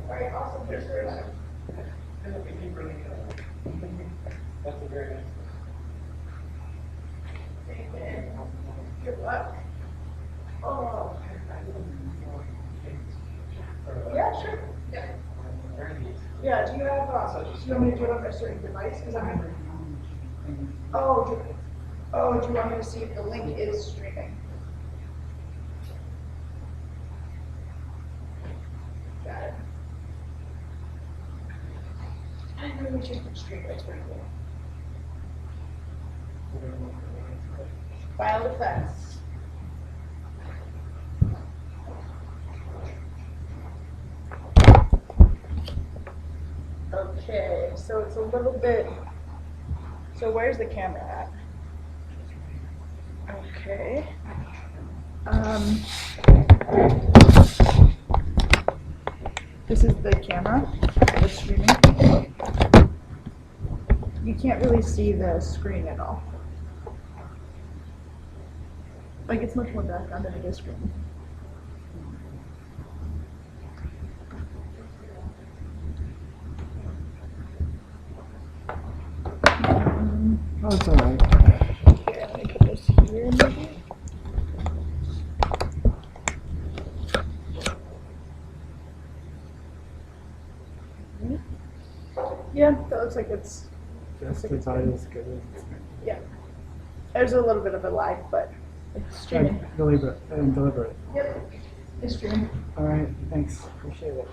Alright, awesome. Thanks very much. That's a very nice. Good luck. Oh. Yeah, sure. Yeah. Yeah, do you have, do you want me to do it on a certain device? Because I'm. Do you want me to see if the link is streaming? Got it. I didn't really change the stream, that's pretty cool. File effects. Okay, so it's a little bit, so where's the camera at? Okay. This is the camera that's streaming. You can't really see the screen at all. Like, it's much more background than it is screen. Oh, it's all right. Okay, let me put this here maybe. Yeah, that looks like it's. Just the audio is good. Yeah. There's a little bit of a lag, but it's streaming. Deliberate. Yep, it's streaming. All right, thanks. Appreciate it.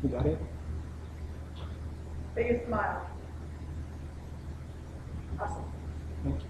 You got it? Biggest smile. Awesome. Thank you.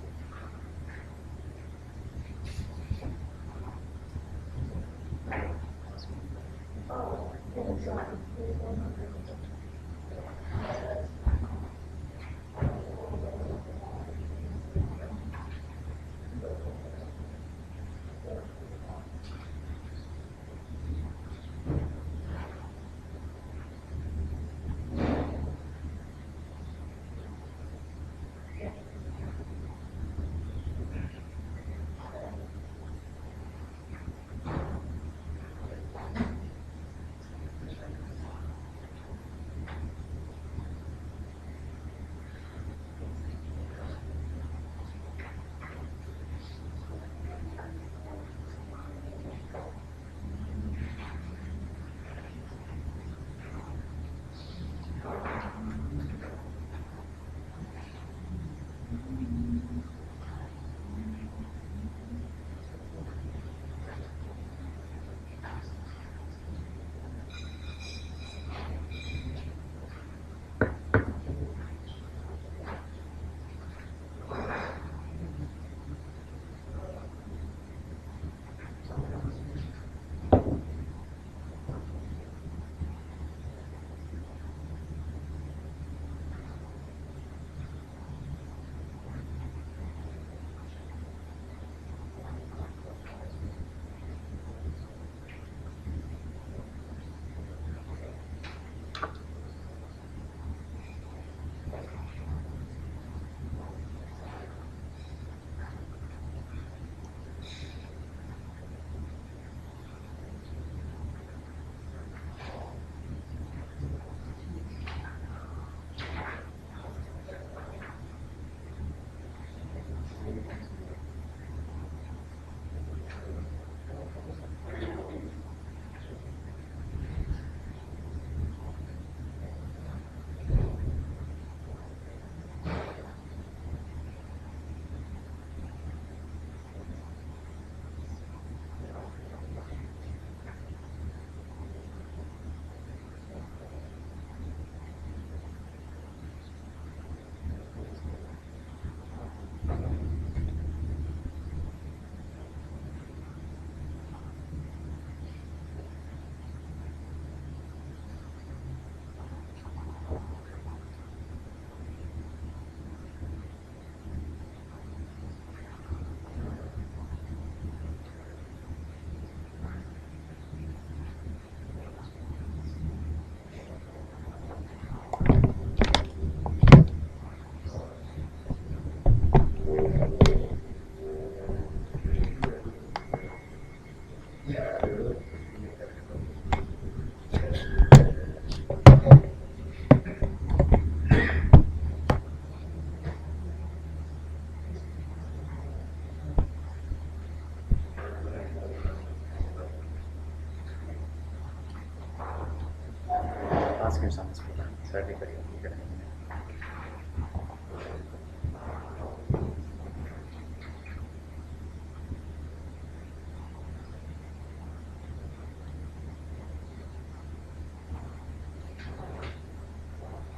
Oscar's on the speaker, so everybody will hear it.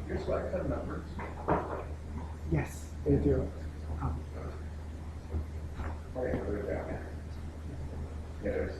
Your swag have numbers. Yes, they do. Oh, yeah, put it down. Yeah, there's.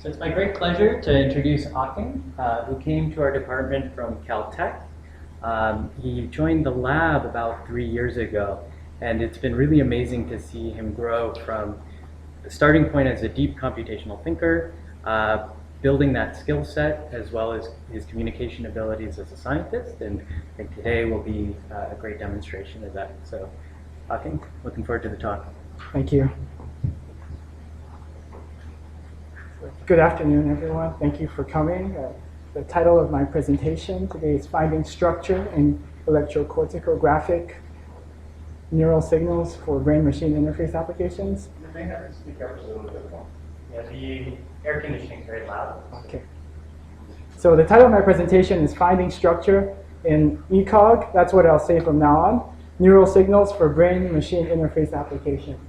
So it's my great pleasure to introduce Akin, who came to our department from Caltech. He joined the lab about 3 years ago, And it's been really amazing to see him grow from the starting point as a deep computational thinker, building that skill set, as well as his communication abilities as a scientist. And I think today will be a great demonstration of that. So, Hakim, looking forward to the talk. Thank you. Good afternoon, everyone. Thank you for coming. The title of my presentation today is Finding Structure in Electrocorticographic Neural Signals for Brain-Machine Interface Applications. You may have to speak up a little bit more. Yeah, the air conditioning is very loud. Okay. So the title of my presentation is Finding Structure in ECOG. That's what I'll say from now on. Neural Signals for Brain-Machine Interface Applications.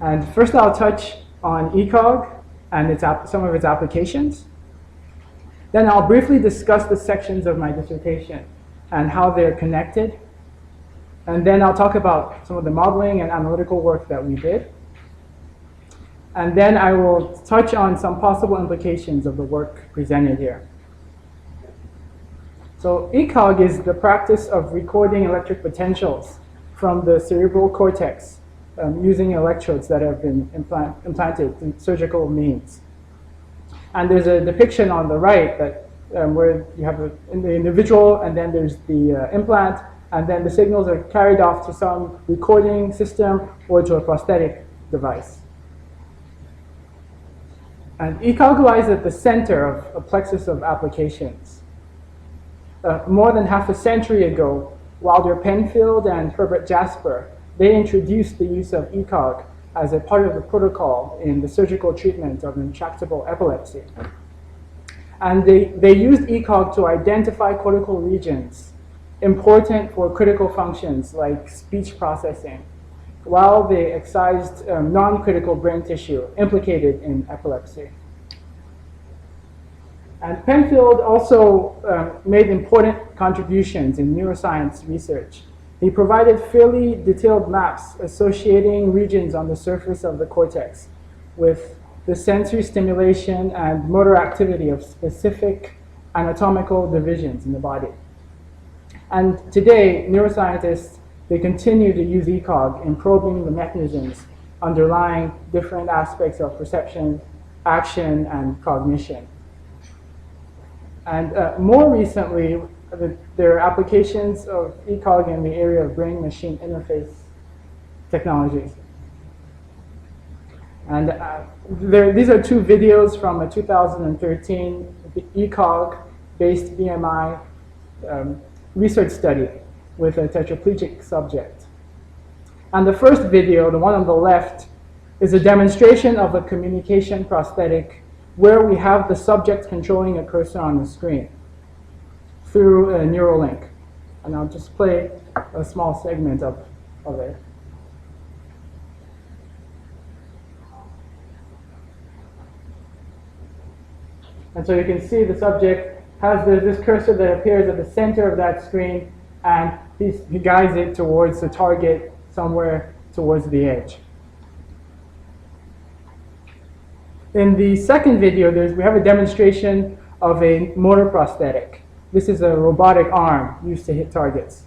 And first I'll touch on ECOG and some of its applications. Then I'll briefly discuss the sections of my dissertation and how they're connected. And then I'll talk about some of the modeling and analytical work that we did. And then I will touch on some possible implications of the work presented here. So ECOG is the practice of recording electric potentials from the cerebral cortex using electrodes that have been implanted through surgical means. And there's a depiction on the right that where you have the individual, and then there's the implant, and then the signals are carried off to some recording system or to a prosthetic device. And ECOG lies at the center of a plexus of applications. More than half a century ago, Wilder Penfield and Herbert Jasper, they introduced the use of ECOG as a part of the protocol in the surgical treatment of intractable epilepsy. And they used ECOG to identify cortical regions important for critical functions like speech processing, while they excised non-critical brain tissue implicated in epilepsy. And Penfield also made important contributions in neuroscience research. He provided fairly detailed maps associating regions on the surface of the cortex with the sensory stimulation and motor activity of specific anatomical divisions in the body. And today, neuroscientists, they continue to use ECOG in probing the mechanisms underlying different aspects of perception, action, and cognition. And more recently, there are applications of ECOG in the area of brain-machine interface technologies. And these are two videos from a 2013 ECOG-based BMI research study with a tetraplegic subject. And the first video, the one on the left, is a demonstration of a communication prosthetic where we have the subject controlling a cursor on the screen through a Neuralink. And I'll just play a small segment of it. And so you can see the subject has this cursor that appears at the center of that screen, and he guides it towards the target somewhere towards the edge. In the second video, we have a demonstration of a motor prosthetic. This is a robotic arm used to hit targets.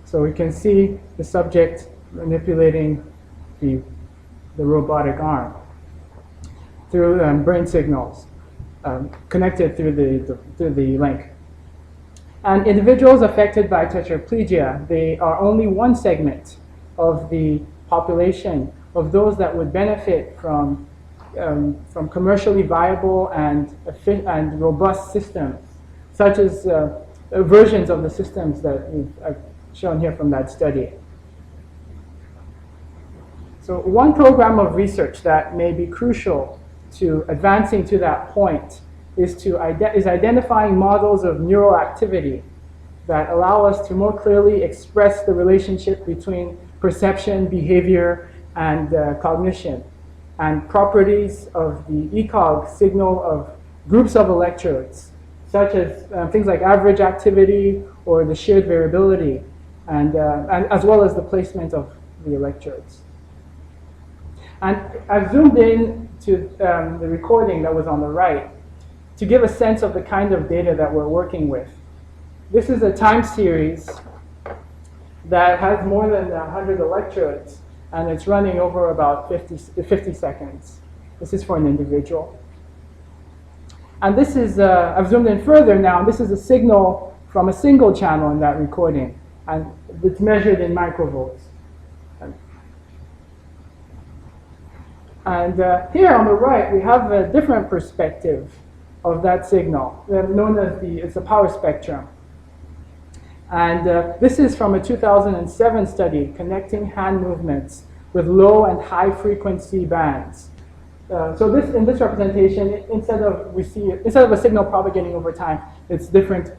So we can see the subject manipulating the robotic arm through brain signals connected through the link. And individuals affected by tetraplegia, they are only one segment of the population of those that would benefit from commercially viable and robust systems, such as versions of the systems that we've shown here from that study. So one program of research that may be crucial to advancing to that point is identifying models of neural activity that allow us to more clearly express the relationship between perception, behavior, and cognition. and properties of the ECOG signal of groups of electrodes, such as things like average activity or the shared variability, and as well as the placement of the electrodes. And I've zoomed in to the recording that was on the right to give a sense of the kind of data that we're working with. This is a time series that has more than 100 electrodes, and it's running over about 50 seconds. This is for an individual. And this is, I've zoomed in further now, and this is a signal from a single channel in that recording, and it's measured in microvolts. And here on the right, we have a different perspective of that signal, known as it's a power spectrum. And this is from a 2007 study connecting hand movements with low and high frequency bands. So in this representation, instead of a signal propagating over time, it's different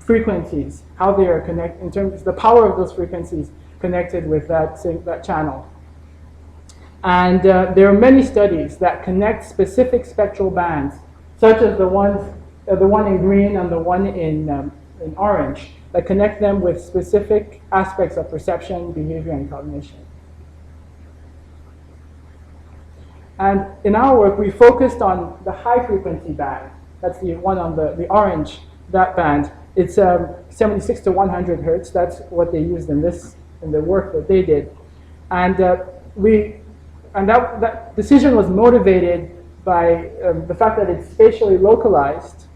frequencies, how they are connected in terms of the power of those frequencies connected with that channel. And there are many studies that connect specific spectral bands, such as the one in green and the one in orange, that connect them with specific aspects of perception, behavior, and cognition. And in our work, we focused on the high frequency band. That's the one on the orange, that band. It's 76 to 100 hertz. That's what they used in the work that they did. And that decision was motivated by the fact that it's spatially localized.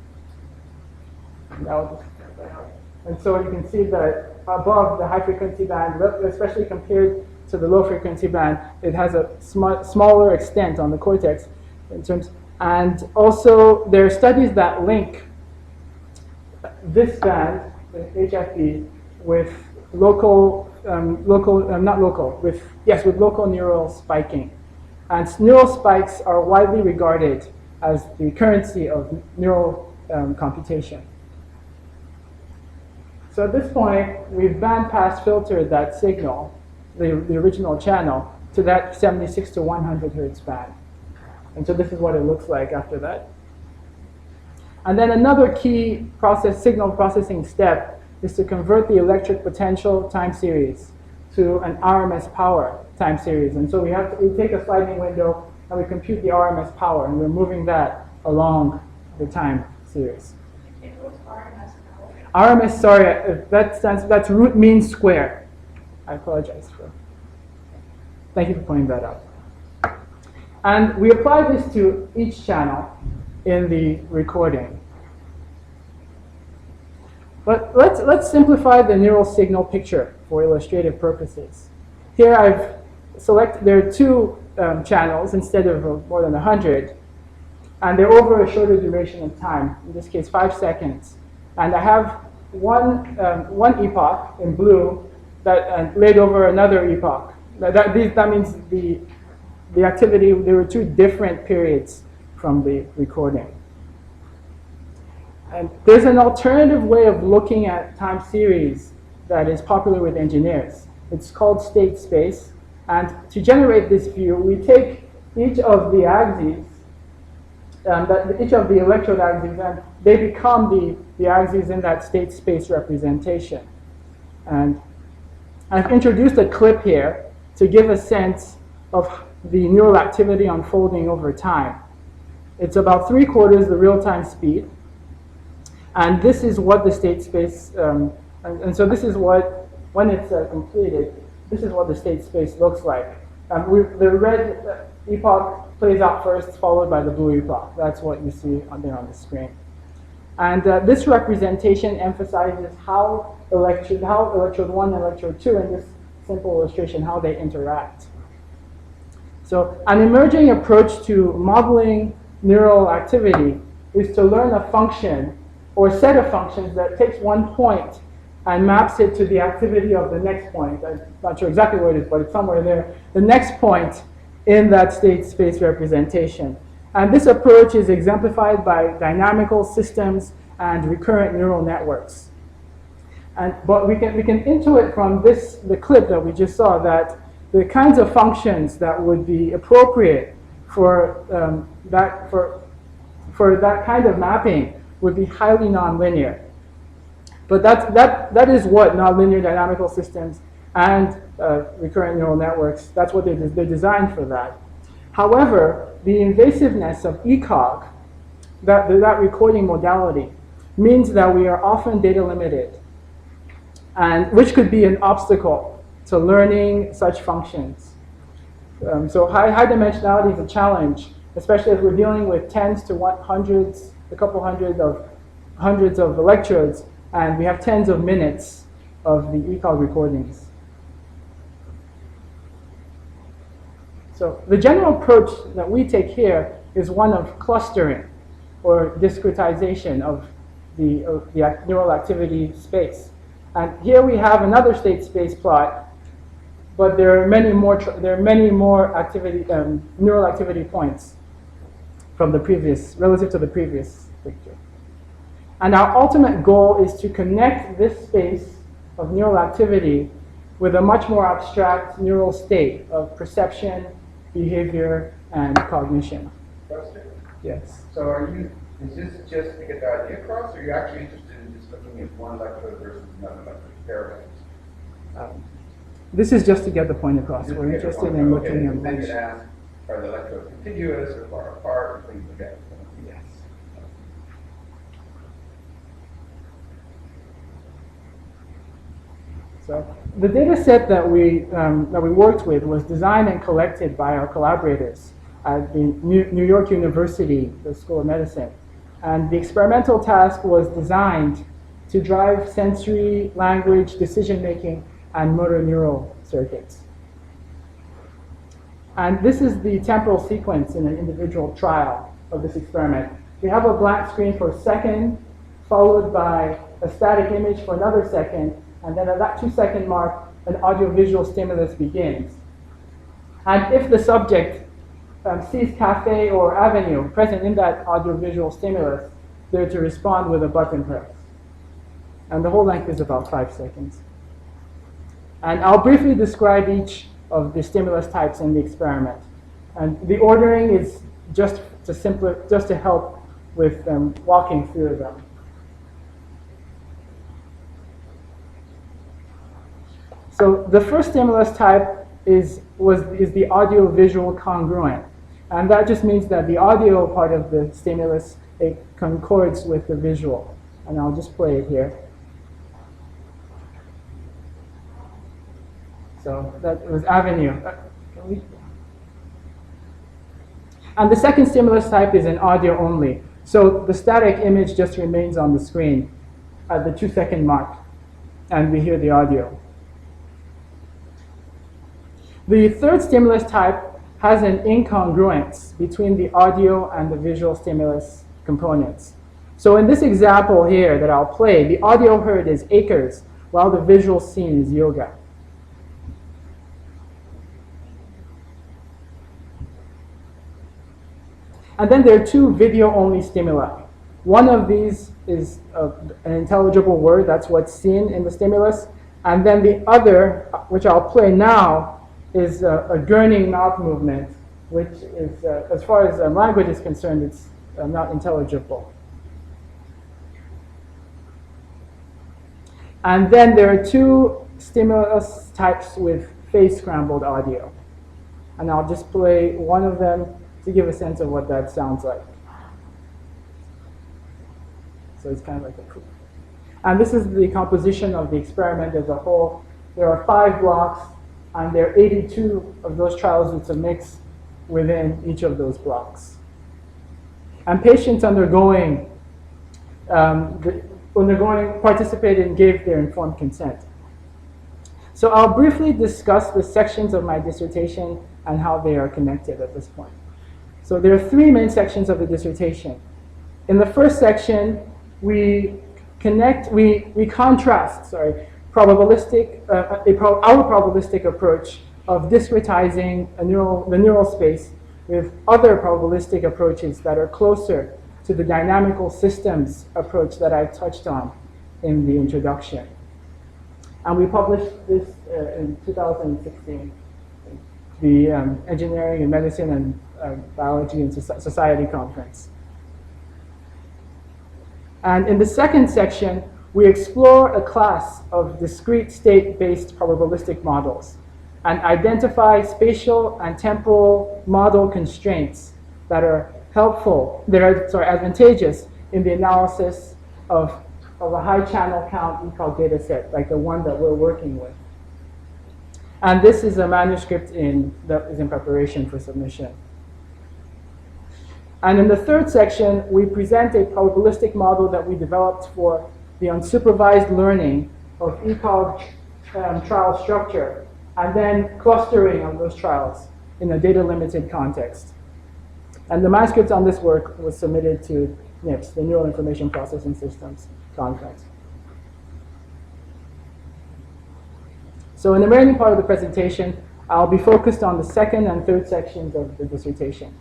And so you can see that above the high frequency band, especially compared to the low frequency band, it has a smaller extent on the cortex in terms. And also there are studies that link this band, the HFB, with with local neural spiking. And neural spikes are widely regarded as the currency of neural computation. So at this point, we've bandpass filtered that signal, the original channel, to that 76 to 100 hertz band. And so this is what it looks like after that. And then another key signal processing step is to convert the electric potential time series to an RMS power time series. And so we take a sliding window and we compute the RMS power, and we're moving that along the time series. RMS, sorry, that's root mean square. I apologize for. Thank you for pointing that out. And we apply this to each channel in the recording. But let's simplify the neural signal picture for illustrative purposes. Here I've selected, there are two channels instead of more than 100, and they're over a shorter duration of time, in this case 5 seconds. And I have one epoch in blue that laid over another epoch. That means the activity, there were two different periods from the recording. And there's an alternative way of looking at time series that is popular with engineers. It's called state space. And to generate this view, we take each of the axes, each of the electrode axes, and they become the axes in that state space representation. And I've introduced a clip here to give a sense of the neural activity unfolding over time. It's about 3/4 the real-time speed. And this is what the state space, and so this is what, when it's completed, this is what the state space looks like. The red epoch plays out first, followed by the blue epoch. That's what you see there on the screen. And this representation emphasizes how electrode 1 and electrode 2 in this simple illustration, how they interact. So an emerging approach to modeling neural activity is to learn a function or set of functions that takes one point and maps it to the activity of the next point. I'm not sure exactly where it is, but it's somewhere there. The next point in that state space representation. And this approach is exemplified by dynamical systems and recurrent neural networks. But we can intuit from the clip that we just saw, that the kinds of functions that would be appropriate for that kind of mapping would be highly nonlinear. But that is what nonlinear dynamical systems and recurrent neural networks, that's what they're designed for that. However, the invasiveness of ECOG, that recording modality, means that we are often data limited, and which could be an obstacle to learning such functions. So high dimensionality is a challenge, especially as we're dealing with tens to hundreds, a couple hundreds of electrodes, and we have tens of minutes of the ECOG recordings. So the general approach that we take here is one of clustering or discretization of the neural activity space. And here we have another state space plot, but there are many more activity, neural activity points from the previous, relative to the previous picture. And our ultimate goal is to connect this space of neural activity with a much more abstract neural state of perception, behavior, and cognition. Question? Yes. So is this just to get the idea across, or are you actually interested in just looking at one electrode versus another electrode parallels? This is just to get the point across. Just We're to get the interested point in across. looking Okay, at then much. you ask, are the electrodes contiguous or far apart, or things like that? Yes. So the data set that we worked with was designed and collected by our collaborators at the New York University, the School of Medicine. And the experimental task was designed to drive sensory, language, decision-making, and motor neural circuits. And this is the temporal sequence in an individual trial of this experiment. We have a blank screen for a second, followed by a static image for another second, and then at that 2-second mark, an audiovisual stimulus begins. And if the subject sees cafe or avenue present in that audiovisual stimulus, they're to respond with a button press. And the whole length is about 5 seconds. And I'll briefly describe each of the stimulus types in the experiment. And the ordering is just to help with walking through them. So the first stimulus type is the audio-visual congruent. And that just means that the audio part of the stimulus, it concords with the visual. And I'll just play it here. So that was avenue. And the second stimulus type is an audio only. So the static image just remains on the screen at the 2-second mark, and we hear the audio. The third stimulus type has an incongruence between the audio and the visual stimulus components. So in this example here that I'll play, the audio heard is acres, while the visual seen is yoga. And then there are two video-only stimuli. One of these is an intelligible word, that's what's seen in the stimulus. And then the other, which I'll play now, is a gurning mouth movement, which is, as far as language is concerned, it's not intelligible. And then there are two stimulus types with phase-scrambled audio. And I'll just play one of them to give a sense of what that sounds like. So it's kind of like a proof. And this is the composition of the experiment as a whole. There are 5 blocks, and there are 82 of those trials with a mix within each of those blocks. And patients participated and gave their informed consent. So I'll briefly discuss the sections of my dissertation and how they are connected at this point. So there are 3 main sections of the dissertation. In the first section, we contrast our probabilistic approach of discretizing the neural space with other probabilistic approaches that are closer to the dynamical systems approach that I touched on in the introduction. And we published this in 2016 the Engineering and Medicine and Biology and Society Conference. And in the second section, we explore a class of discrete state-based probabilistic models and identify spatial and temporal model constraints that are advantageous in the analysis of a high channel count ECOG data set, like the one that we're working with. And this is a manuscript that is in preparation for submission. And in the third section, we present a probabilistic model that we developed for the unsupervised learning of ECOG trial structure, and then clustering of those trials in a data-limited context. And the manuscript on this work was submitted to NIPS, the Neural Information Processing Systems Conference. So in the remaining part of the presentation, I'll be focused on the second and third sections of the dissertation.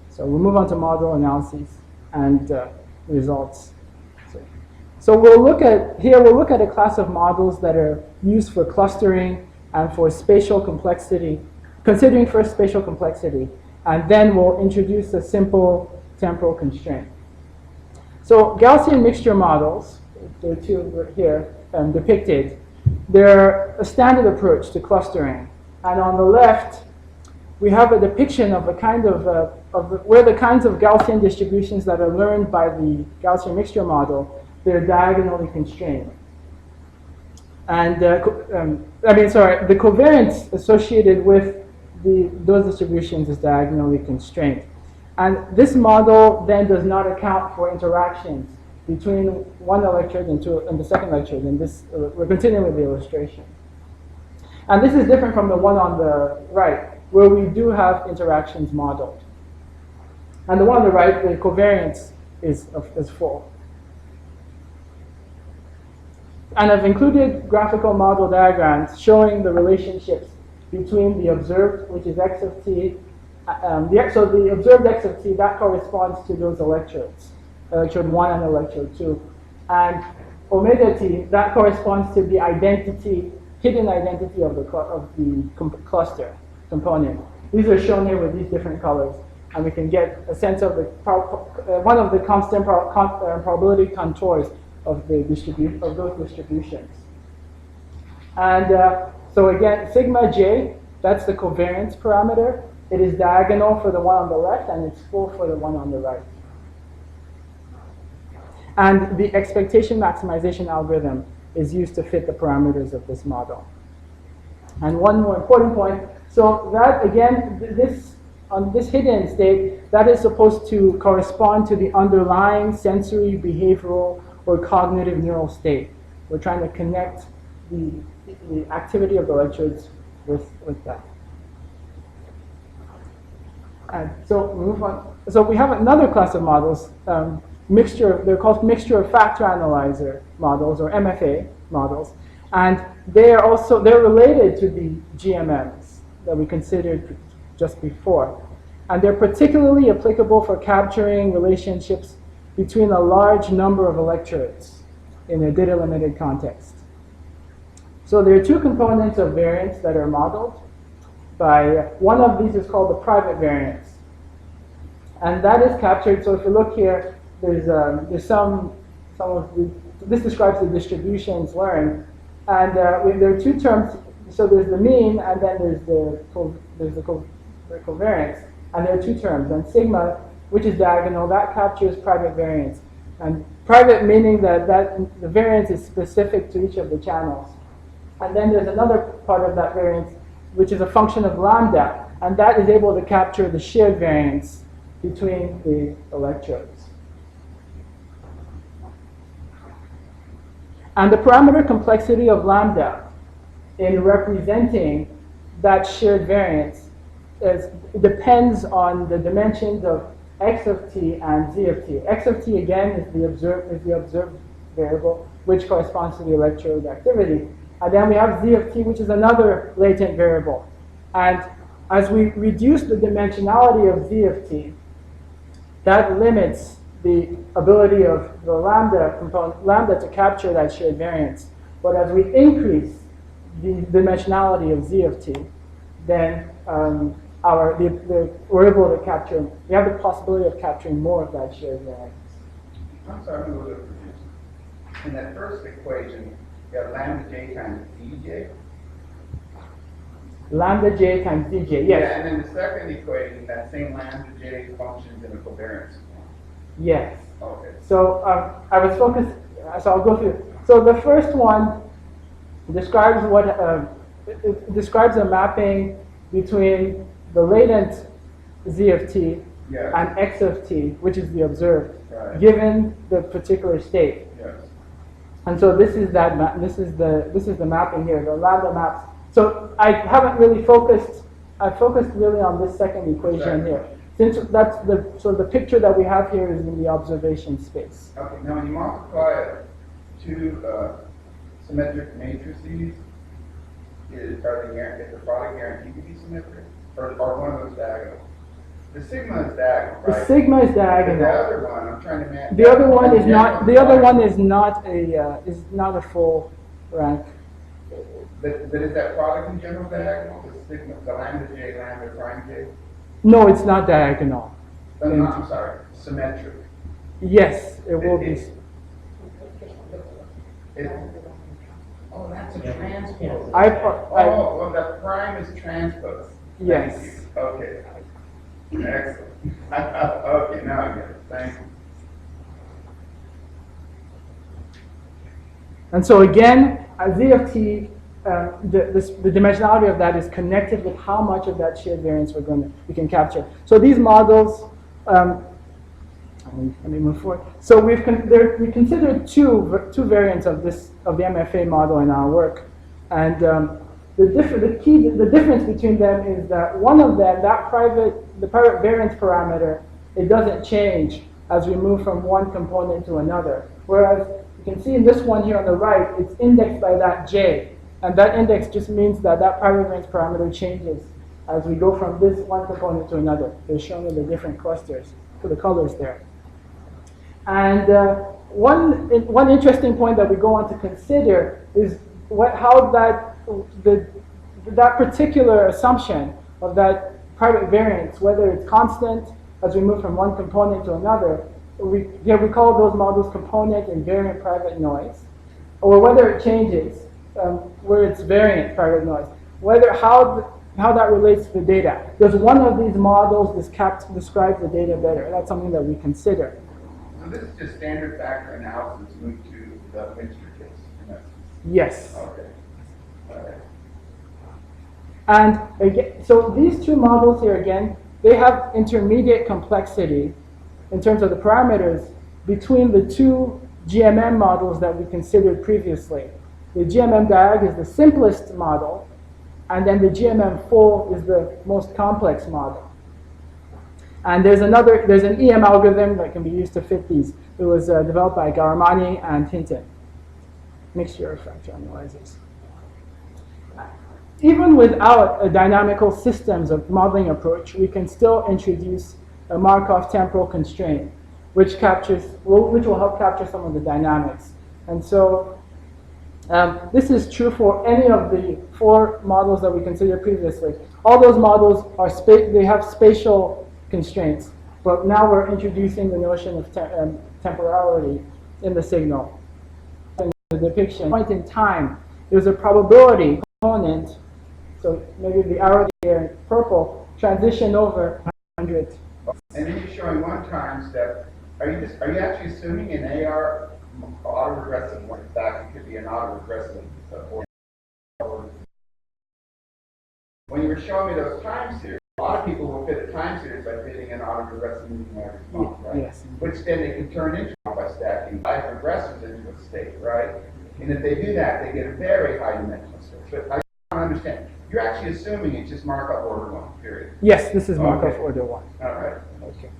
So we'll move on to model analyses and results. So we'll look at a class of models that are used for clustering and for spatial complexity, considering first spatial complexity, and then we'll introduce a simple temporal constraint. So Gaussian mixture models, there are two here depicted, they're a standard approach to clustering. And on the left, we have a depiction of a kind of where the kinds of Gaussian distributions that are learned by the Gaussian mixture model, they're diagonally constrained. And the covariance associated with those distributions is diagonally constrained. And this model then does not account for interactions between one electrode and the second electrode. And this, we're continuing with the illustration. And this is different from the one on the right, where we do have interactions modeled. And the one on the right, the covariance is full. And I've included graphical model diagrams showing the relationships between the observed, which is x of t. So the observed x of t, that corresponds to those electrodes, electrode 1 and electrode 2. And omega t, that corresponds to the identity, hidden identity of the cluster component. These are shown here with these different colors. And we can get a sense of one of the constant probability contours of those distributions. And so again, sigma j, that's the covariance parameter. It is diagonal for the one on the left, and it's full for the one on the right. And the expectation maximization algorithm is used to fit the parameters of this model. And one more important point, so that again, on this hidden state, that is supposed to correspond to the underlying sensory, behavioral, or cognitive neural state. We're trying to connect the activity of the electrodes with that. And so we move on. So we have another class of models, they're called mixture of factor analyzer models, or MFA models. And they're related to the GMMs that we considered just before. And they're particularly applicable for capturing relationships between a large number of electrodes in a data-limited context. So there are two components of variance that are modeled. One of these is called the private variance. And that is captured, so if you look here, there's this describes the distributions learned. And there are two terms, so there's the mean, and then there's the covariance. And there are two terms, and sigma, which is diagonal, that captures private variance. And private meaning that the variance is specific to each of the channels. And then there's another part of that variance, which is a function of lambda, and that is able to capture the shared variance between the electrodes. And the parameter complexity of lambda in representing that shared variance depends on the dimensions of x of t and z of t. X of t, again, is the observed variable, which corresponds to the electrode activity. And then we have z of t, which is another latent variable. And as we reduce the dimensionality of z of t, that limits the ability of the lambda to capture that shared variance. But as we increase the dimensionality of z of t, then we're able to capture, we have the possibility of capturing more of that shared variance. I'm sorry, I'm a little bit confused. In that first equation, you have lambda j times dj. Lambda j times dj, Yeah, yes. and then the second equation, that same lambda j functions in a covariance form. Yes. Okay. So I was focused, so I'll go through. So the first one describes what, it describes a mapping between the latent z of t Yes. and x of t, which is the observed, Right. given the particular state. Yes. And so this is that this is the mapping here, the lambda maps. So I haven't really focused. I focused really on this second equation Exactly. here, since that's the picture that we have here is in the observation space. Okay, now when you multiply two symmetric matrices, is the product guaranteed to be symmetric? Or one of those diagonal? The sigma is diagonal, The right? sigma is The diagonal. other one, I'm trying to manage. The other one is not. The other one is not a full rank. But is that product in general diagonal? The sigma, the lambda j, lambda prime j? No, it's not diagonal. No, I'm sorry, symmetric. Yes, it will be. Oh, that's a transpose. I- Well, the prime is transpose. Yes. Thank you. Okay. Excellent. Okay, now I get it. Thank you. And so again, z of t, the dimensionality of that is connected with how much of that shared variance we can capture. So these models, let me move forward. So we considered two variants of the MFA model in our work, and the difference between them is that one of them, the private variance parameter, it doesn't change as we move from one component to another. Whereas you can see in this one here on the right, it's indexed by that j, and that index just means that private variance parameter changes as we go from this one component to another. They're shown in the different clusters for the colors there. And one interesting point that we go on to consider is how that particular assumption of that private variance, whether it's constant as we move from one component to another, we call those models component and variant private noise, or whether it changes, where it's variant private noise, how that relates to the data. Does one of these models describe the data better? That's something that we consider. So this is just standard factor analysis moved to the Winchester case, in essence. Yes. Okay. All right. And again, so these two models here, again, they have intermediate complexity in terms of the parameters between the two GMM models that we considered previously. The GMM diag is the simplest model, and then the GMM full is the most complex model. And there's an EM algorithm that can be used to fit these. It was developed by Garamani and Hinton. Mixture of factor analyzers. Even without a dynamical systems of modeling approach, we can still introduce a Markov temporal constraint, which will help capture some of the dynamics. And so this is true for any of the four models that we considered previously. All those models they have spatial constraints, but now we're introducing the notion of temporality in the signal. In the depiction, point in time, there's a probability component. So maybe the arrow here in purple transition over 100. And then you're showing one time step. Are you actually assuming an AR autoregressive one? In fact, it could be an autoregressive or when you were showing me those time series, a lot of people will fit a time series by fitting an autoregressive moving response, right? Yes. Which then they can turn into by stacking five regressors into a state, right? And if they do that, they get a very high dimensional state. But I don't understand. You're actually assuming it's just Markov order 1, period. Yes, this is Markov Okay. order 1. All right. Okay.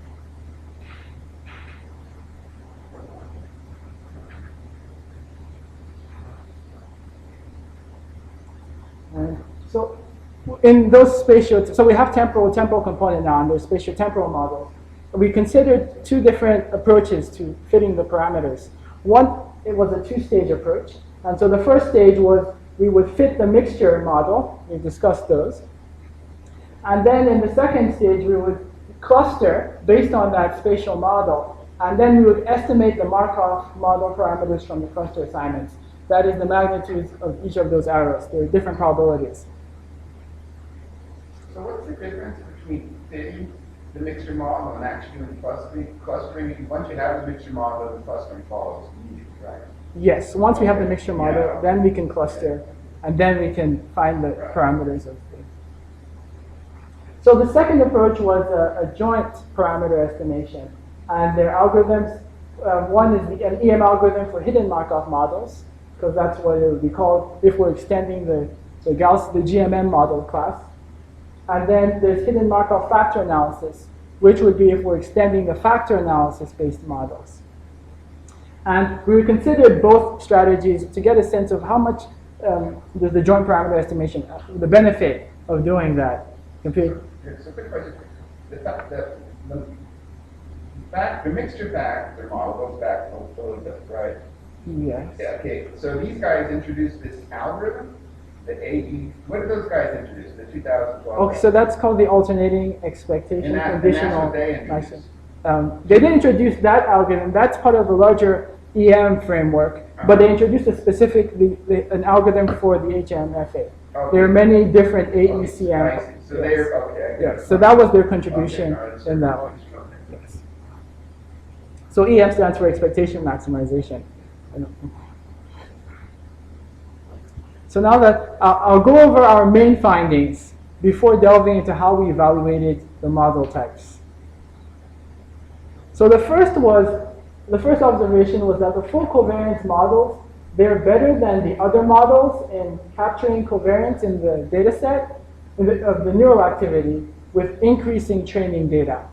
So in those so we have temporal component now, and there's spatial temporal models. We considered two different approaches to fitting the parameters. One, it was a two-stage approach. And so the first stage was we would fit the mixture model. We discussed those. And then in the second stage, we would cluster based on that spatial model. And then we would estimate the Markov model parameters from the cluster assignments. That is the magnitudes of each of those arrows. There are different probabilities. So what's the difference between fitting the mixture model and actually doing clustering? Clustering, once you have the mixture model, the clustering follows immediately, right? Yes, once we have the mixture model, Yeah. then we can cluster, and then we can find the Right. parameters of the. So the second approach was a joint parameter estimation, and their algorithms. One is an EM algorithm for hidden Markov models, because that's what it would be called if we're extending the GMM model class. And then there's hidden Markov factor analysis, which would be if we're extending the factor analysis-based models. And we considered both strategies to get a sense of how much does the joint parameter estimation, the benefit of doing that. Compared. So quick question. The mixture factor model goes back a little bit, right? Yes. Yeah, okay, so these guys introduced this algorithm, the AE, what did those guys introduce, the 2012? Okay, so that's called the alternating expectation And that's conditional what they introduced. maximum. They didn't introduce that algorithm. That's part of the larger EM framework, but they introduced a specific an algorithm for the HMFA. Okay. There are many different I AECM. see. So they're, okay. I get Yes, it. so that was their contribution Okay, all right. in that one. Yes. So EM stands for expectation maximization. So now that I'll go over our main findings before delving into how we evaluated the model types. So the first observation was that the full covariance models, they're better than the other models in capturing covariance in the data set of the neural activity with increasing training data.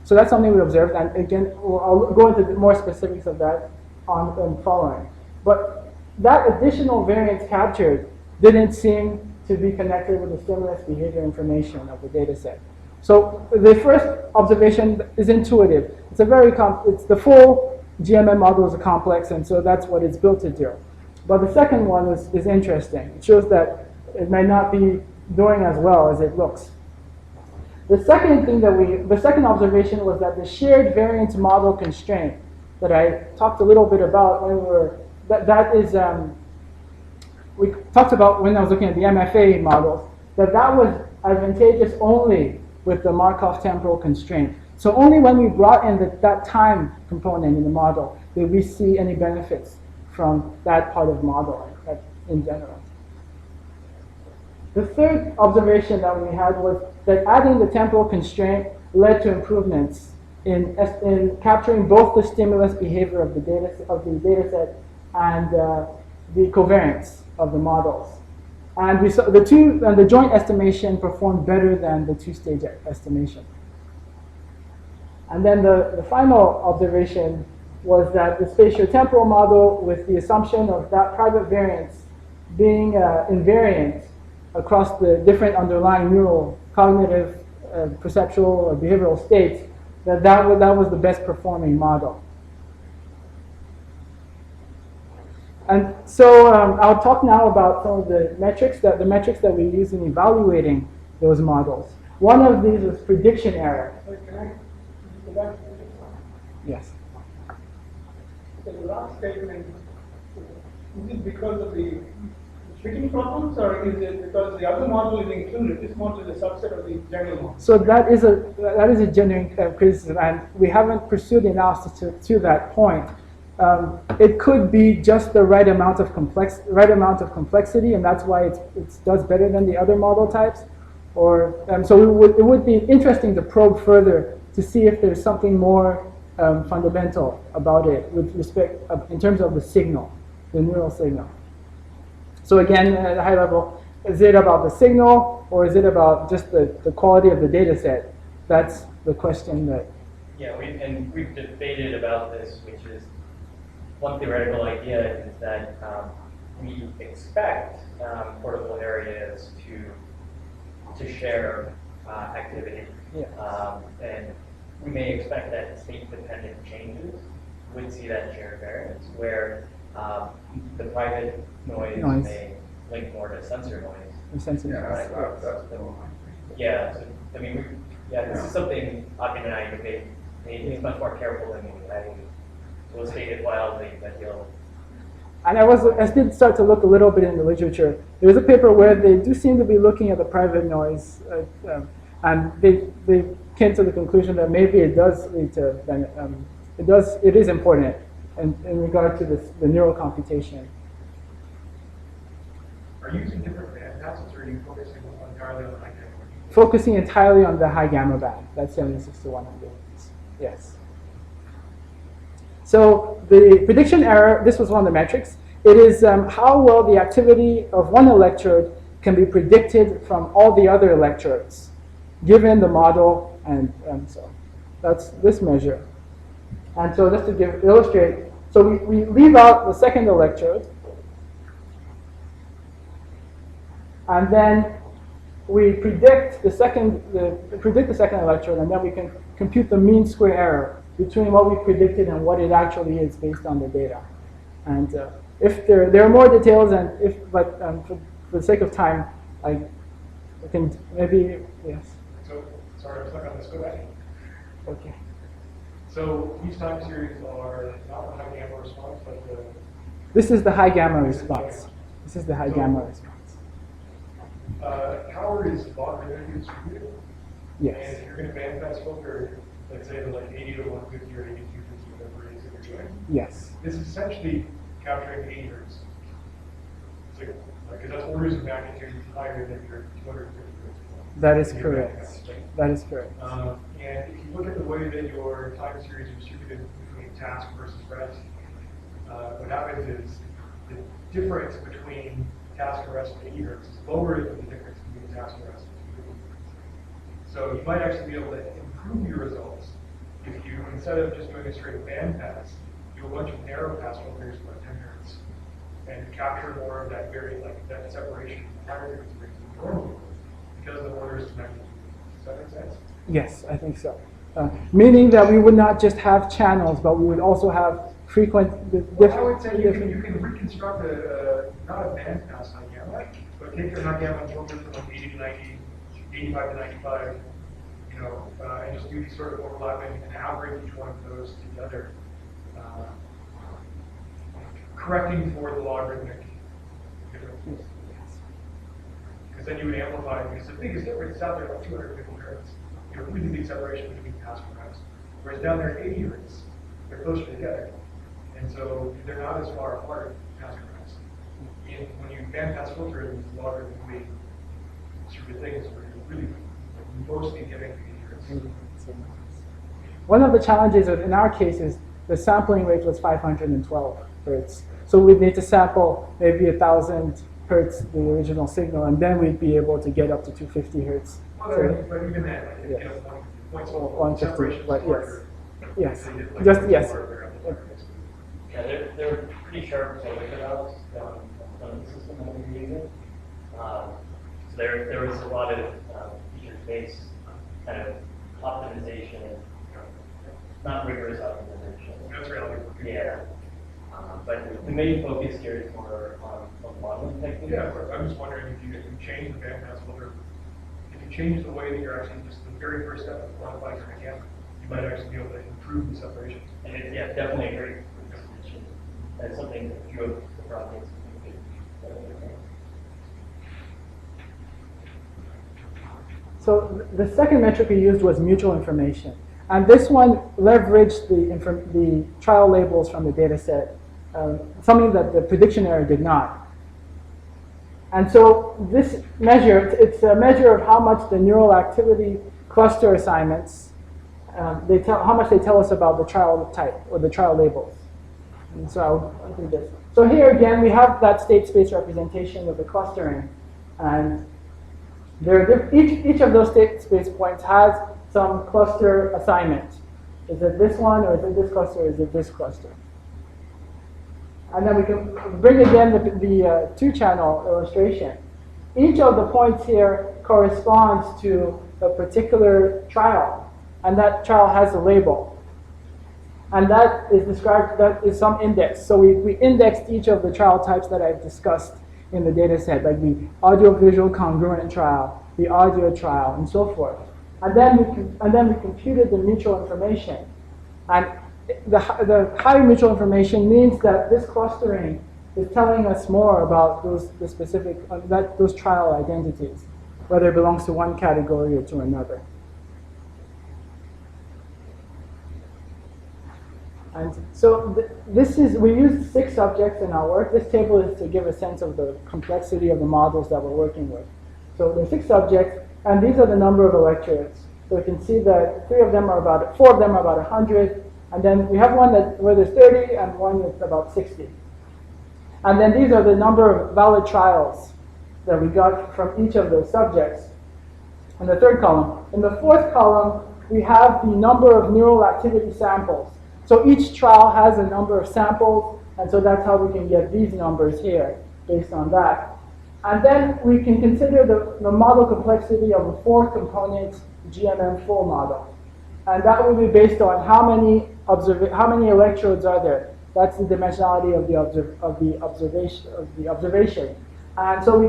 So that's something we observed, and again, I'll go into more specifics of that on following. But that additional variance captured didn't seem to be connected with the stimulus behavior information of the data set. So the first observation is intuitive. It's it's the full GMM model is complex, and so that's what it's built to do. But the second one is interesting. It shows that it might not be doing as well as it looks. The second observation was that the shared variance model constraint that I talked a little bit about when we talked about when I was looking at the MFA models, that was advantageous only with the Markov temporal constraint. So only when we brought in that time component in the model did we see any benefits from that part of modeling in general. The third observation that we had was that adding the temporal constraint led to improvements in capturing both the stimulus behavior of the data set and the covariance of the models. And we saw the joint estimation performed better than the two-stage estimation. And then the final observation was that the spatiotemporal model, with the assumption of that private variance being invariant across the different underlying neural, cognitive, perceptual, or behavioral states, that was the best performing model. And so I'll talk now about some of the metrics that we use in evaluating those models. One of these is prediction error. Can I go back to this? Yes. The last statement, is it because of the fitting problems, or is it because the other model is included? This model is a subset of the general model. So that is a genuine criticism, and we haven't pursued the analysis to that point. It could be just the right amount of complexity, and that's why it does better than the other model types. Or so it would be interesting to probe further to see if there's something more fundamental about it with respect in terms of the signal, the neural signal. So again, at a high level, is it about the signal, or is it about just the quality of the data set? That's the question that. Yeah, we've debated about this, which is one theoretical idea is that we expect portable areas to share activity, and we may expect that state-dependent changes would see that shared variance, where the private noise may link more to sensor noise. Sensor Yeah, noise. that's the one. Yeah, so, I mean, this is something Akin and I debate. He's much more careful than me. I will state it wildly that he'll. And I did start to look a little bit in the literature. There's a paper where they do seem to be looking at the private noise, and they came to the conclusion that maybe it does lead to, it is important in regard to the neural computation. Are you using different band passes, or are you focusing entirely on the high gamma? Focusing entirely on the high gamma band, that's 76 to 100. Yes. So the prediction error, this was one of the metrics. It is how well the activity of one electrode can be predicted from all the other electrodes, given the model, and so that's this measure. And so just to illustrate, so we leave out the second electrode, and then we predict the second electrode, and then we can compute the mean square error between what we predicted and what it actually is based on the data. And if there are more details, but for the sake of time, I can maybe, yes. So, sorry, I'm stuck on this. Go back. Okay. So these time series are not the high gamma response, but the. This is the high gamma response. This is the high gamma response. Power is logarithmically distributed. Yes. And if you're going to bandpass filter, let's say the 80 to 150 or 80 to 250, whatever it is that you're doing, Yes. this is essentially capturing 80 hertz signal, because that's orders of magnitude higher than your 250 hertz. That is correct. That is correct. And if you look at the way that your time series is distributed between task versus rest, what happens is the difference between task and rest of 80 hertz is lower than the difference between task and rest. So you might actually be able to improve your results if you, instead of just doing a straight band pass, do a bunch of narrow pass filters about 10 hertz and capture more of that that separation from higher frequency range than normally because the orders of magnitude. Does that make sense? Yes, I think so. Meaning that we would not just have channels, but we would also have frequent. Well, I would say you can reconstruct not a band pass high gamma, but take your high gamma filter from 80 to 90, 85 to 95, and just do these sort of overlapping and average each one of those together, correcting for the logarithmic difference. Because then you would amplify, because the biggest difference is out there about 250 hertz. You have really big separation between task and rest. Whereas down there at 80 hertz, they're closer together. And so they're not as far apart as task and rest. And when you bandpass filter these logarithmically distributed things, where you're really mostly getting 80 hertz. One of the challenges in our case is the sampling rate was 512 hertz. So we'd need to sample maybe 1,000 hertz, the original signal, and then we'd be able to get up to 250 hertz. Well, but even then, like, Yes. points Well, of 150, separation but is yes. larger. Yes. They did, like, Just, yes. larger amplifier. Yeah, they're pretty sharp filter cutoffs on the system that we're using. So there was a lot of feature-based kind of optimization, not rigorous optimization. That's reality. Yeah. But the main focus here is more on modeling techniques. Yeah, of course. I'm just wondering if you change the bandpass filter, if you change the way that you're actually just the very first step of quantifying your gamma, you might actually be able to improve the separation. And it's definitely a great solution. That's something a few of the projects we could. So the second metric we used was mutual information. And this one leveraged the trial labels from the data set, something that the prediction error did not. And so this measure, it's a measure of how much the neural activity cluster assignments, how much they tell us about the trial type or the trial labels. And so I'll do this. So here again, we have that state space representation of the clustering. And each of those state space points has some cluster assignment. Is it this one, or is it this cluster, or is it this cluster? And then we can bring again the two-channel illustration. Each of the points here corresponds to a particular trial, and that trial has a label. And that is described, that is some index. So we indexed each of the trial types that I've discussed in the data set, like the audiovisual congruent trial, the audio trial, and so forth. And then we computed the mutual information. And the higher mutual information means that this clustering is telling us more about those trial identities, whether it belongs to one category or to another. And so we used 6 subjects in our work. This table is to give a sense of the complexity of the models that we're working with. So there are 6 subjects, and these are the number of electrodes. So you can see that 4 of them are about 100, and then we have one where there's 30 and one that's about 60. And then these are the number of valid trials that we got from each of those subjects in the 3rd column. In the 4th column, we have the number of neural activity samples. So each trial has a number of samples, and so that's how we can get these numbers here based on that. And then we can consider the model complexity of a 4-component GMM full model. And that will be based on how many electrodes are there. That's the dimensionality of the observation. And so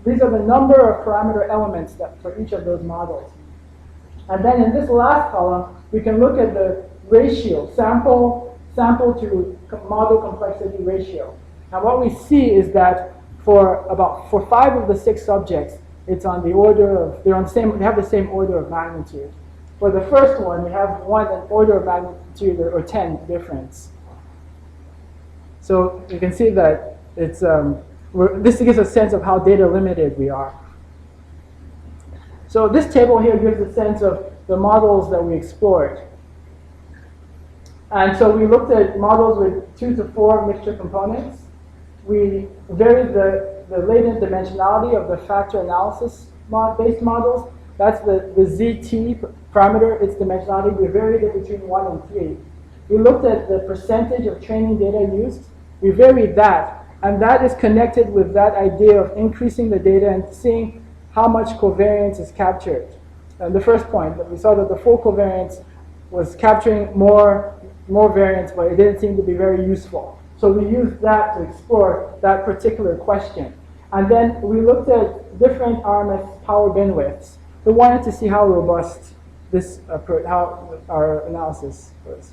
these are the number of parameter elements for each of those models. And then in this last column, we can look at the ratio, sample to model complexity ratio. And what we see is that for 5 of the 6 subjects, it's on the order of, they have the same order of magnitude. For the first one, we have an order of magnitude or 10 difference. So you can see that this gives a sense of how data limited we are. So this table here gives a sense of the models that we explored. And so we looked at models with 2 to 4 mixture components. We varied the latent dimensionality of the factor analysis based models. That's the ZT parameter, its dimensionality. We varied it between 1 and 3. We looked at the percentage of training data used. We varied that. And that is connected with that idea of increasing the data and seeing how much covariance is captured. And the first point, that we saw that the full covariance was capturing more variance, but it didn't seem to be very useful. So we used that to explore that particular question. And then we looked at different RMS power binwidths. We wanted to see how robust how our analysis was.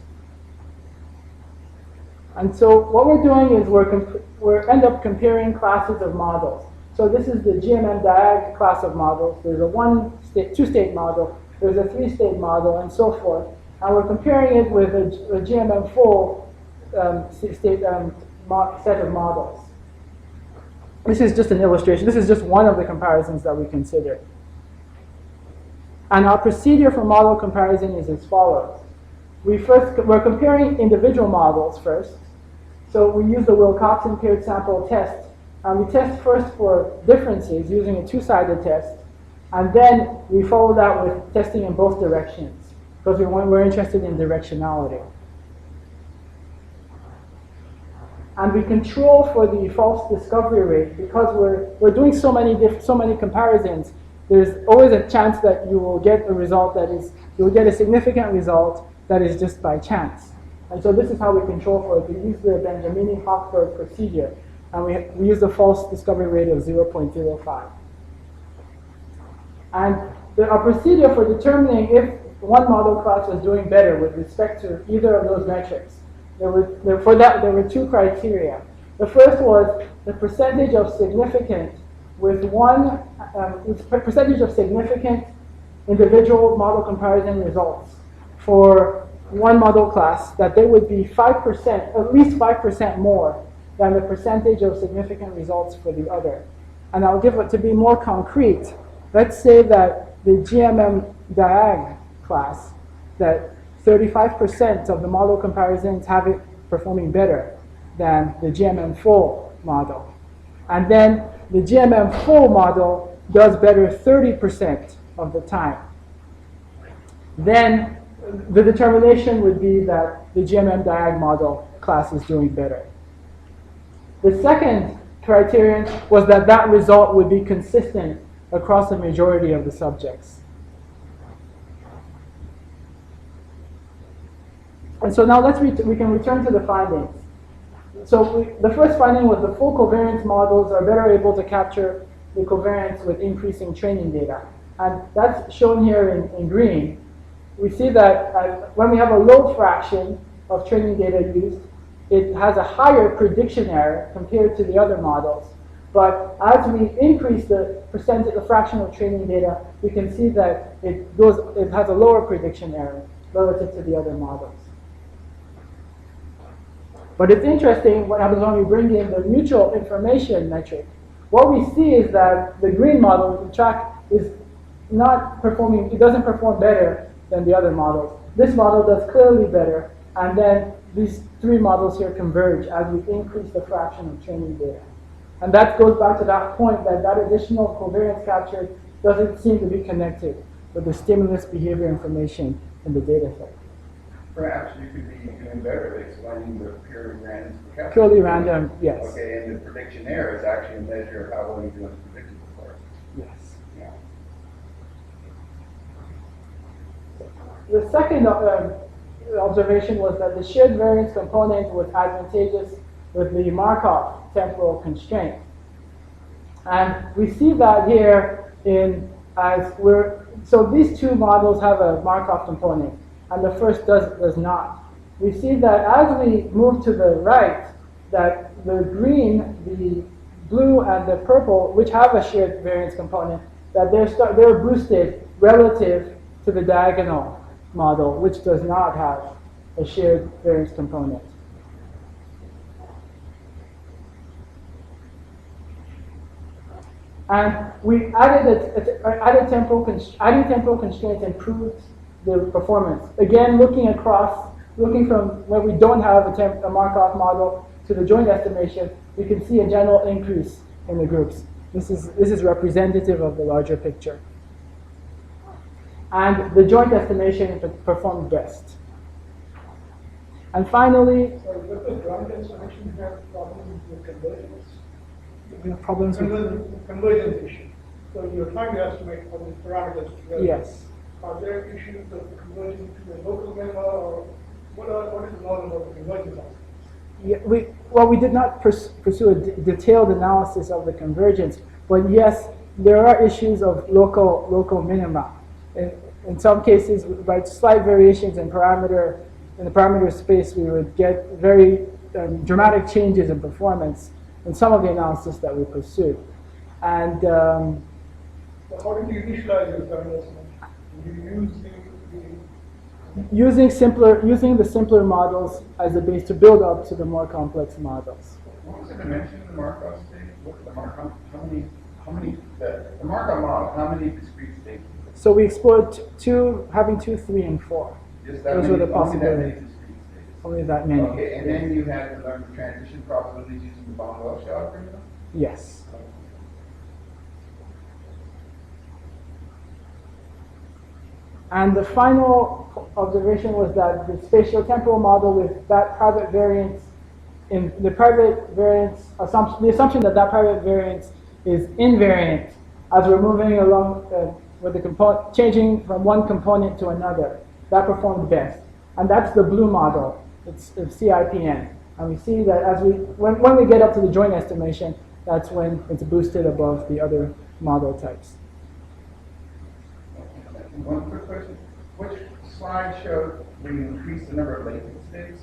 And so what we're doing is we're end up comparing classes of models. So this is the GMM DIAG class of models. There's a 2-state model, there's a 3-state model, and so forth. And we're comparing it with a GMM full set of models. This is just an illustration. This is just one of the comparisons that we consider. And our procedure for model comparison is as follows. We're comparing individual models first. So we use the Wilcoxon paired sample test. And we test first for differences using a 2-sided test. And then we follow that with testing in both directions, because we're interested in directionality. And we control for the false discovery rate because we're doing so many comparisons. There's always a chance that you will get a result you will get a significant result that is just by chance. And so this is how we control for it. We use the Benjamini-Hochberg procedure, and we use the false discovery rate of 0.05. And our procedure for determining if one model class was doing better with respect to either of those metrics, there were 2 criteria. The first was the percentage of significant percentage of significant individual model comparison results for one model class, that they would be 5%, at least 5% more than the percentage of significant results for the other. And I'll give it to be more concrete. Let's say that the GMM DIAG class, that 35% of the model comparisons have it performing better than the GMM full model. And then the GMM full model does better 30% of the time. Then the determination would be that the GMM DIAG model class is doing better. The second criterion was that result would be consistent across the majority of the subjects. And so now we can return to the findings. So the first finding was the full covariance models are better able to capture the covariance with increasing training data. And that's shown here in green. We see that when we have a low fraction of training data used, it has a higher prediction error compared to the other models. But as we increase the percentage, the fraction of training data, we can see that it has a lower prediction error relative to the other models. But it's interesting what happens when we bring in the mutual information metric. What we see is that the green model, in fact, is not performing, it doesn't perform better than the other models. This model does clearly better, and then these three models here converge as we increase the fraction of training data. And that goes back to that point that additional covariance capture doesn't seem to be connected with the stimulus behavior information in the data set. Perhaps you could be doing better at explaining the purely random stochastic. Purely random, yes. Okay, and the prediction error is actually a measure of how well you do in the predictable part. Yes. Yeah. The second observation was that the shared variance component was advantageous with the Markov temporal constraint. And we see that here so these two models have a Markov component, and the first does not. We see that as we move to the right, that the green, the blue, and the purple, which have a shared variance component, that they're boosted relative to the diagonal model, which does not have a shared variance component. And we adding temporal constraints improves the performance. Again, looking from where we don't have a Markov model to the joint estimation, we can see a general increase in the groups. This is representative of the larger picture. And the joint estimation performed best. And finally, So with the joint estimation, you have problems with convergence. we have problems with Convergence issue. So you're trying to estimate all these parameters together. yes. Are there issues of converging to a local minima, or what is the model of the convergence? Yeah, we did not pursue a detailed analysis of the convergence, but yes, there are issues of local minima. In some cases, by slight variations in the parameter space, we would get very dramatic changes in performance in some of the analysis that we pursued. And So how did you initialize your convergence? Did you use using the simpler models as a base to build up to the more complex models. What was the dimension of the Markov state? The Markov model, how many discrete states? So we explored having 2, 3, and 4. Just that Those many, were the only that many possibilities. discrete states. Only that many. Okay, and then you had to learn the transition probabilities using the Von-Welsch algorithm? Yes. And the final observation was that the spatiotemporal model with that private variance, in the private variance assumption, the assumption that private variance is invariant as we're moving along with the component, changing from one component to another, that performed best. And that's the blue model. It's CIPN. And we see that when we get up to the joint estimation, that's when it's boosted above the other model types. One quick question. Which slide showed where you increase the number of latent states?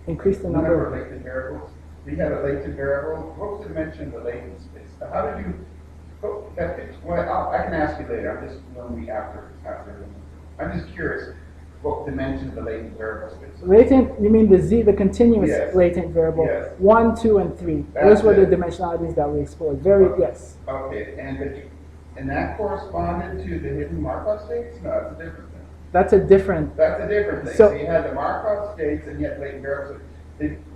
Increase the The number of latent variables? You had a latent variable. What was the dimension of the latent space? How did you, well, I can ask you later. I'm just going to be after. I'm just curious. What dimension of the latent variable space? Latent, you mean the continuous Yes. latent variable? Yes. 1, 2, and 3. That's Those were the it. dimensionalities that we explored. Yes. Okay, and that corresponded to the hidden Markov states? No, that's a different thing. That's a different. That's a different thing. So- So you had the Markov states and you had latent variables.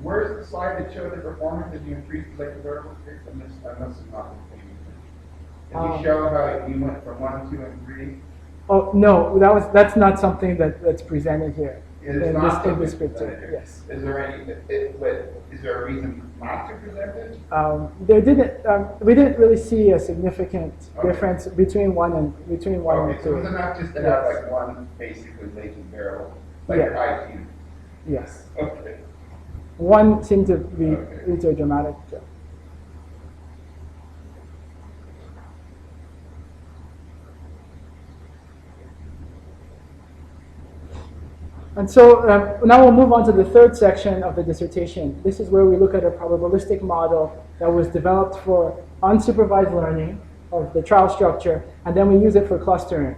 Where's the slide that showed the performance? Did you increase the latent variable states? I must have not been paying attention. Can you show how you went from 1, 2, and 3? Oh no, that's not something that's presented here It in is not this something picture. presented. Yes. Is there a reason not to present it? We didn't really see a significant Okay. difference between one and Okay, so it two. was enough just to have Yes. like one basically latent variable, like Yeah. your IQ. Yes. Okay. One seemed to be Okay. lead to a dramatic jump. And so now we'll move on to the third section of the dissertation. This is where we look at a probabilistic model that was developed for unsupervised learning of the trial structure, and then we use it for clustering.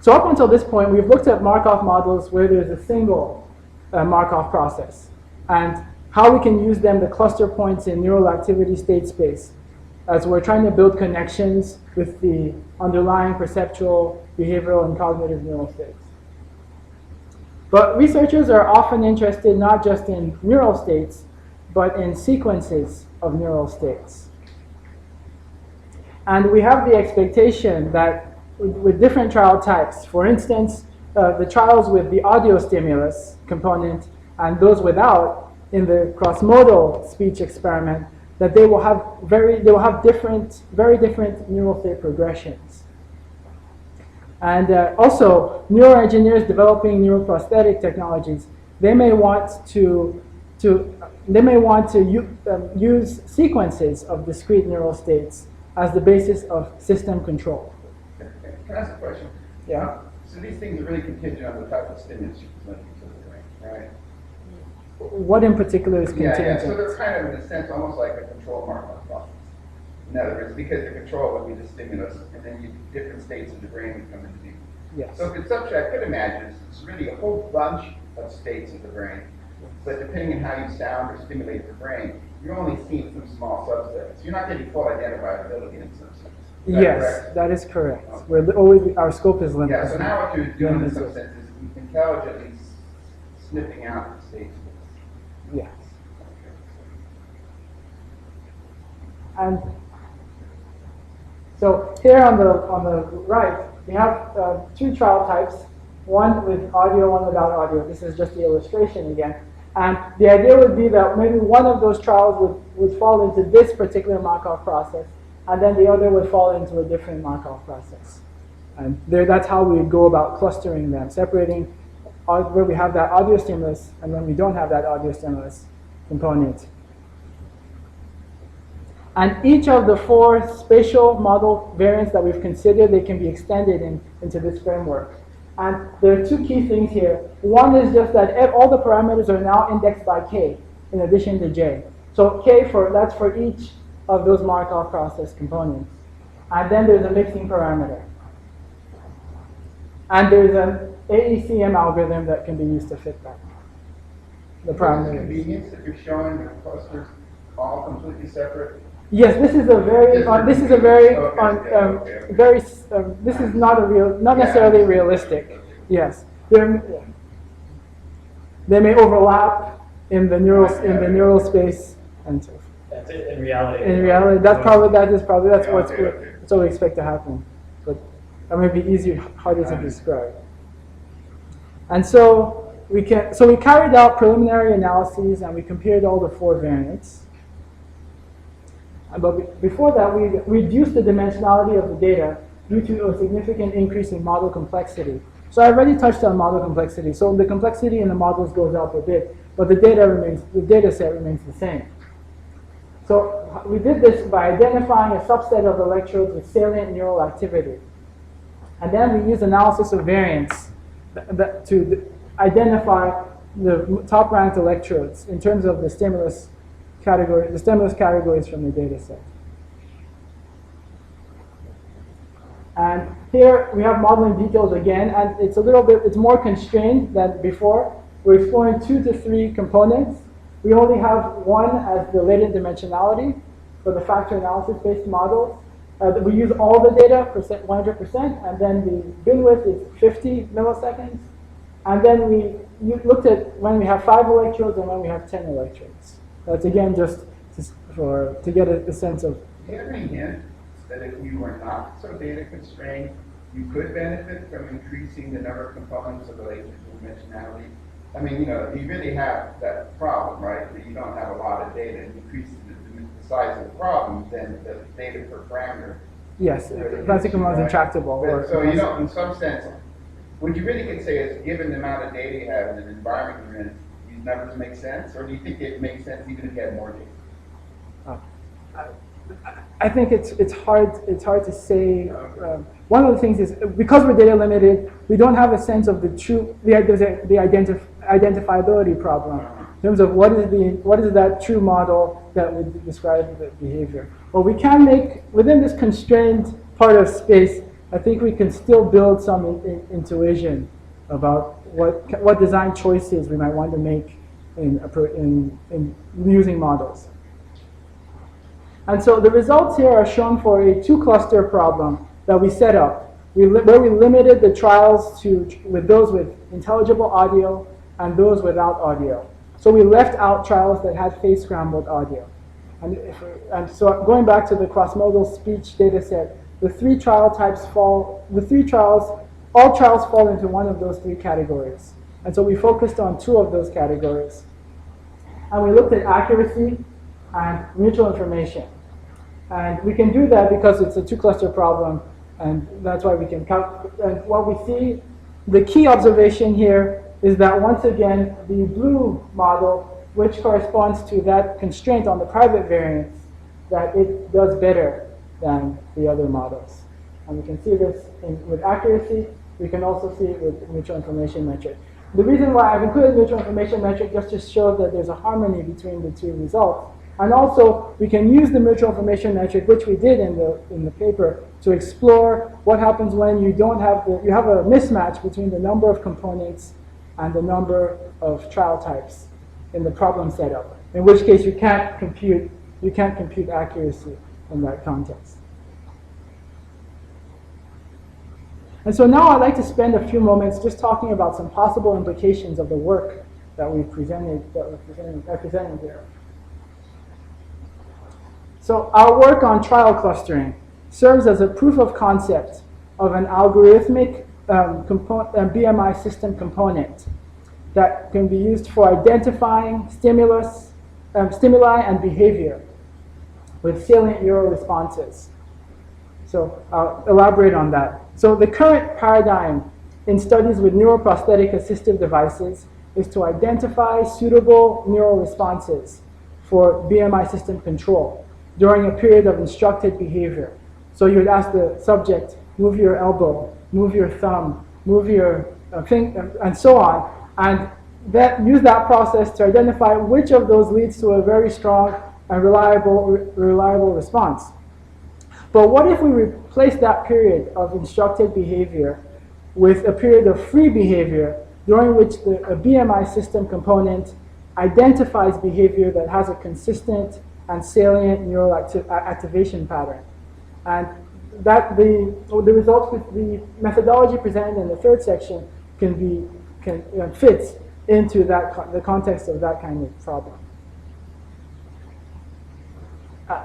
So up until this point, we've looked at Markov models where there's a single Markov process, and how we can use them to cluster points in neural activity state space, as we're trying to build connections with the underlying perceptual, behavioral, and cognitive neural states. But researchers are often interested not just in neural states, but in sequences of neural states. And we have the expectation that with different trial types, for instance, the trials with the audio stimulus component and those without in the cross-modal speech experiment, that they will have very different neural state progressions. And also, neuroengineers developing neuroprosthetic technologies, they may want to use sequences of discrete neural states as the basis of system control. Can I ask a question? Yeah. So these things are really contingent on the type of stimulus you present to the brain, right? What in particular is Yeah, contingent? so they're kind of, in a sense, almost like a control Markov process. In other words, because the control would be the stimulus, and then different states of the brain would come into view. Yes. So conceptually, I could imagine it's really a whole bunch of states of the brain, but depending on how you sound or stimulate the brain, you're only seeing some small subsets. You're not getting full identifiability in some sense. Is that Yes, correct? that is correct. Okay. We're always, our scope is limited. Yeah, so now what you're doing in some sense is intelligently sniffing out the states. Yes. And so here on the right, we have two trial types, one with audio, one without audio. This is just the illustration again. And the idea would be that maybe one of those trials would fall into this particular Markov process, and then the other would fall into a different Markov process. And that's how we go about clustering them, separating where we have that audio stimulus and when we don't have that audio stimulus component. And each of the 4 spatial model variants that we've considered, they can be extended into this framework. And there are 2 key things here. One is just that all the parameters are now indexed by k in addition to j. So k that's for each of those Markov process components. And then there's a mixing parameter. And there's an AECM algorithm that can be used to fit that. The Is parameters. convenience that you're showing the clusters all completely separate? Yes, this is a very, this is not necessarily realistic. Yes, they may overlap in the neural space and so forth. That's it, in reality. In reality, that's what we expect to happen. But that may be harder to describe. And so we carried out preliminary analyses and we compared all the 4 variants. But before that, we reduced the dimensionality of the data due to a significant increase in model complexity. So I already touched on model complexity. So the complexity in the models goes up a bit, but the data set remains the same. So we did this by identifying a subset of electrodes with salient neural activity. And then we used analysis of variance to identify the top-ranked electrodes in terms of the stimulus categories from the data set. And here we have modeling details again, and it's more constrained than before. We're exploring 2 to 3 components. We only have one as the latent dimensionality for the factor analysis-based models. We use all the data, 100%, and then the bin width is 50 milliseconds. And then we looked at when we have 5 electrodes and when we have 10 electrodes. That's again just to get a sense of. Do you have any hint that if you were not so data constrained, you could benefit from increasing the number of components of the latent dimensionality? I mean, you really have that problem, right? That you don't have a lot of data and increasing the size of the problem, then the data per parameter. Yes, classical model is intractable. So in some sense, would you really could say is given the amount of data you have in an environment you're in, these numbers make sense? Or do you think it makes sense even if you had more data? I think it's hard to say. One of the things is because we're data limited, we don't have a sense of the identifiability problem in terms of what is that true model that would describe the behavior. But we can make within this constrained part of space. I think we can still build some intuition about what design choices we might want to make in using models. And so the results here are shown for a 2-cluster problem that we set up, where we limited the trials with those with intelligible audio and those without audio. So we left out trials that had phase scrambled audio. And so going back to the cross-modal speech data set, all trials fall into one of those 3 categories. And so we focused on 2 of those categories. And we looked at accuracy and mutual information. And we can do that because it's a 2-cluster problem, and that's why we can calculate. And what we see, the key observation here is that once again, the blue model, which corresponds to that constraint on the private variance, that it does better than the other models. And we can see this with accuracy. We can also see it with mutual information metric. The reason why I've included mutual information metric just to show that there's a harmony between the 2 results. And also, we can use the mutual information metric, which we did in the paper, to explore what happens when you have a mismatch between the number of components and the number of trial types in the problem setup. In which case, you can't compute accuracy in that context. And so now I'd like to spend a few moments just talking about some possible implications of the work that I presented here. So our work on trial clustering serves as a proof of concept of an algorithmic BMI system component that can be used for identifying stimuli and behavior with salient neural responses. So I'll elaborate on that. So the current paradigm in studies with neuroprosthetic assistive devices is to identify suitable neural responses for BMI system control during a period of instructed behavior. So you would ask the subject, move your elbow, move your thumb, move your finger, and so on, and use that process to identify which of those leads to a very strong and reliable response. But what if we replace that period of instructed behavior with a period of free behavior during which a BMI system component identifies behavior that has a consistent and salient neural activation pattern? And that the results with the methodology presented in the 3rd section fits into the context of that kind of problem.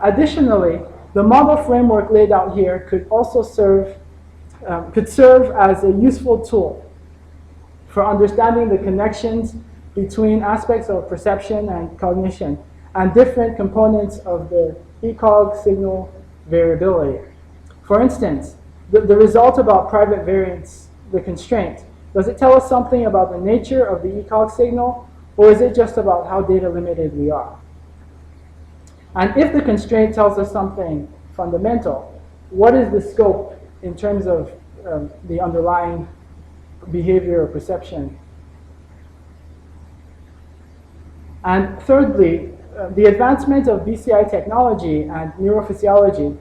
Additionally, the model framework laid out here could also serve as a useful tool for understanding the connections between aspects of perception and cognition and different components of the ECOG signal variability. For instance, the result about private variance, the constraint, does it tell us something about the nature of the ECOG signal, or is it just about how data limited we are? And if the constraint tells us something fundamental, what is the scope in terms of the underlying behavior or perception? And thirdly, the advancement of BCI technology and neurophysiology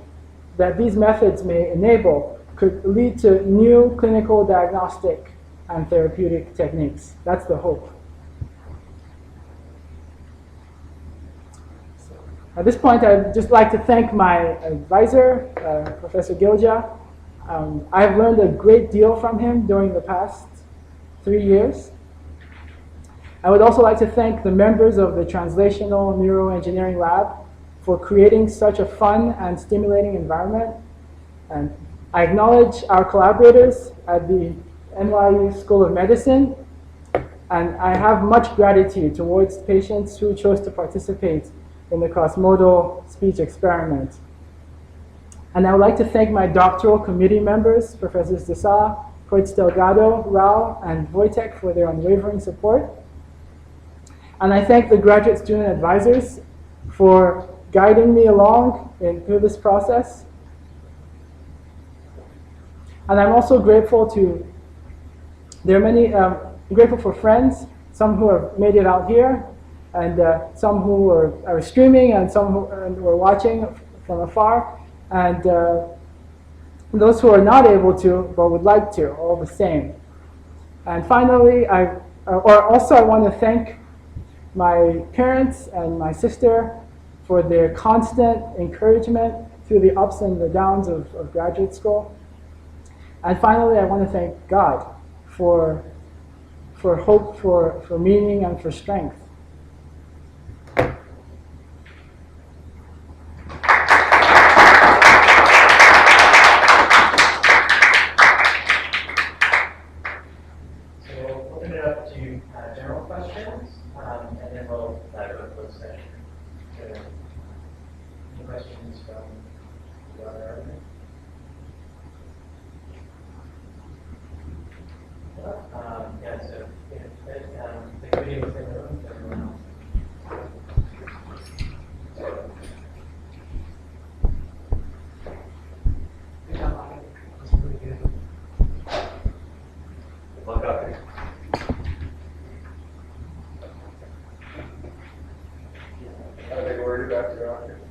that these methods may enable could lead to new clinical diagnostic and therapeutic techniques. That's the hope. At this point, I'd just like to thank my advisor, Professor Gilja. I've learned a great deal from him during the past 3 years. I would also like to thank the members of the Translational Neuroengineering Lab for creating such a fun and stimulating environment. And I acknowledge our collaborators at the NYU School of Medicine, and I have much gratitude towards patients who chose to participate in the cross-modal speech experiment. And I would like to thank my doctoral committee members, Professors Desa, Coitz Delgado, Rao, and Wojtek for their unwavering support. And I thank the graduate student advisors for guiding me along through this process. And I'm also grateful there are many, grateful for friends, some who have made it out here, and some who are streaming, and some who are watching from afar, and those who are not able to but would like to, all the same. And finally, I want to thank my parents and my sister for their constant encouragement through the ups and the downs of graduate school. And finally, I want to thank God for hope, for meaning, and for strength. So we'll open it up to general questions, and then we'll go to a closed session. So, any questions from the other argument? Yeah, so if the committee was in the room, everyone else. Look up here. Are they worried about your office?